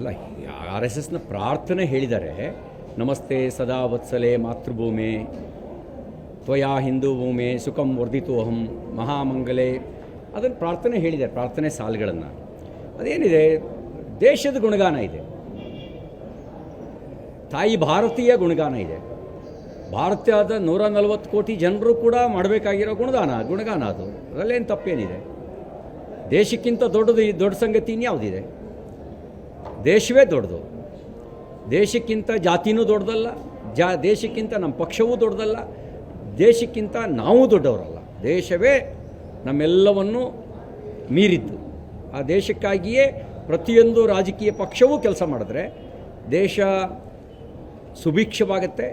ಅಲ್ಲ, R S ಎಸ್ನ ಪ್ರಾರ್ಥನೆ ಹೇಳಿದ್ದಾರೆ. ನಮಸ್ತೆ ಸದಾ ವತ್ಸಲೆ ಮಾತೃಭೂಮೆ ತ್ವಯಾ ಹಿಂದೂ ಭೂಮೆ ಸುಖಂ ವರ್ಧಿತೋಹಂ ಮಹಾಮಂಗಲೆ, ಅದನ್ನು ಪ್ರಾರ್ಥನೆ ಹೇಳಿದ್ದಾರೆ, ಪ್ರಾರ್ಥನೆ ಸಾಲುಗಳನ್ನು. ಅದೇನಿದೆ, ದೇಶದ ಗುಣಗಾನ ಇದೆ, ತಾಯಿ ಭಾರತೀಯ ಗುಣಗಾನ ಇದೆ. ಭಾರತದ 140 ಕೋಟಿ ಜನರು ಕೂಡ ಮಾಡಬೇಕಾಗಿರೋ ಗುಣಗಾನ ಅದು. ಅದರಲ್ಲೇನು ತಪ್ಪೇನಿದೆ? ದೇಶಕ್ಕಿಂತ ದೊಡ್ಡ ಸಂಗತಿ ಇನ್ಯಾವುದಿದೆ? ದೇಶವೇ ದೊಡ್ಡದು. ದೇಶಕ್ಕಿಂತ ಜಾತಿನೂ ದೊಡ್ಡದಲ್ಲ, ದೇಶಕ್ಕಿಂತ ನಮ್ಮ ಪಕ್ಷವೂ ದೊಡ್ಡದಲ್ಲ, ದೇಶಕ್ಕಿಂತ ನಾವು ದೊಡ್ಡವರಲ್ಲ. ದೇಶವೇ ನಮ್ಮೆಲ್ಲವನ್ನು ಮೀರಿದ್ದು. ಆ ದೇಶಕ್ಕಾಗಿಯೇ ಪ್ರತಿಯೊಂದು ರಾಜಕೀಯ ಪಕ್ಷವೂ ಕೆಲಸ ಮಾಡಿದ್ರೆ ದೇಶ ಸುಭಿಕ್ಷವಾಗುತ್ತೆ,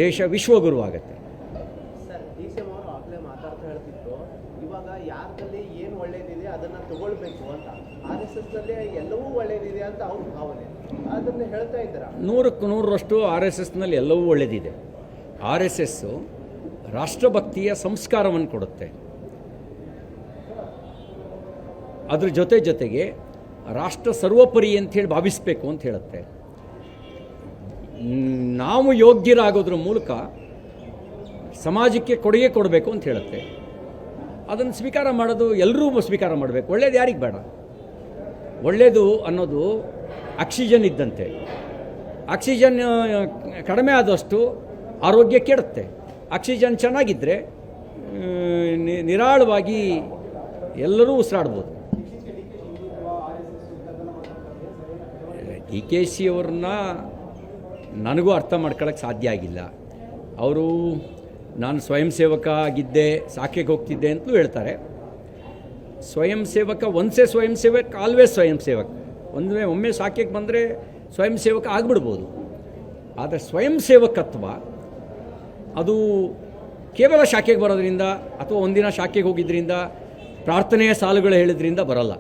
ದೇಶ ವಿಶ್ವಗುರುವಾಗುತ್ತೆ. ಸರ್, DCM ಅವರು ಆಗಲೇ ಮಾತಾಡ್ತಾ ಹೇಳ್ತಿದ್ರು, ಇವಾಗ ಯಾರದಲ್ಲಿ ಏನು ಒಳ್ಳೇದಿದೆ ಅದನ್ನು ತಗೊಳ್ಬೇಕು ಅಂತ. RSSನಲ್ಲಿ ಎಲ್ಲವೂ ಒಳ್ಳೇದಿದೆ ಅಂತ ಅವ್ರ ಭಾವನೆ, ಅದನ್ನು ಹೇಳ್ತಾ ಇದ್ದೀರಾ? 100ಕ್ಕೆ 100ರಷ್ಟು RSSನಲ್ಲಿ ಎಲ್ಲವೂ ಒಳ್ಳೆಯದಿದೆ. RSS ರಾಷ್ಟ್ರಭಕ್ತಿಯ ಸಂಸ್ಕಾರವನ್ನು ಕೊಡುತ್ತೆ. ಅದ್ರ ಜೊತೆಗೆ ರಾಷ್ಟ್ರ ಸರ್ವೋಪರಿ ಅಂಥೇಳಿ ಭಾವಿಸಬೇಕು ಅಂತ ಹೇಳುತ್ತೆ. ನಾವು ಯೋಗ್ಯರಾಗೋದ್ರ ಮೂಲಕ ಸಮಾಜಕ್ಕೆ ಕೊಡುಗೆ ಕೊಡಬೇಕು ಅಂತ ಹೇಳುತ್ತೆ. ಅದನ್ನು ಸ್ವೀಕಾರ ಮಾಡೋದು ಎಲ್ಲರೂ ಸ್ವೀಕಾರ ಮಾಡಬೇಕು. ಒಳ್ಳೇದು ಯಾರಿಗೆ ಬೇಡ? ಒಳ್ಳೆಯದು ಅನ್ನೋದು ಆಕ್ಸಿಜನ್ ಇದ್ದಂತೆ. ಆಕ್ಸಿಜನ್ ಕಡಿಮೆ ಆದಷ್ಟು ಆರೋಗ್ಯ ಕೆಡುತ್ತೆ. ಆಕ್ಸಿಜನ್ ಚೆನ್ನಾಗಿದ್ದರೆ ನಿರಾಳವಾಗಿ ಎಲ್ಲರೂ ಉಸಿರಾಡ್ಬೋದು. DKC ಅವ್ರನ್ನ ನನಗೂ ಅರ್ಥ ಮಾಡ್ಕೊಳ್ಳೋಕ್ಕೆ ಸಾಧ್ಯ ಆಗಿಲ್ಲ. ಅವರು ನಾನು ಸ್ವಯಂ ಸೇವಕ ಆಗಿದ್ದೆ, ಸಾಕೆಗೆ ಹೋಗ್ತಿದ್ದೆ ಅಂತಲೂ ಹೇಳ್ತಾರೆ. ಸ್ವಯಂ ಸೇವಕ ಒನ್ಸೆ ಸ್ವಯಂ ಸೇವಕ ಆಲ್ವೇಸ್ ಸ್ವಯಂ ಸೇವಕ. ಒಮ್ಮೆ ಸಾಕೆಗೆ ಬಂದರೆ ಸ್ವಯಂ ಸೇವಕ ಆಗಿಬಿಡ್ಬೋದು. ಆದರೆ ಸ್ವಯಂ ಸೇವಕತ್ವ ಅದು ಕೇವಲ ಶಾಖೆಗೆ ಬರೋದ್ರಿಂದ ಅಥವಾ ಒಂದಿನ ಶಾಖೆಗೆ ಹೋಗಿದ್ದರಿಂದ ಪ್ರಾರ್ಥನೆಯ ಸಾಲುಗಳು ಹೇಳಿದ್ರಿಂದ ಬರಲ್ಲ.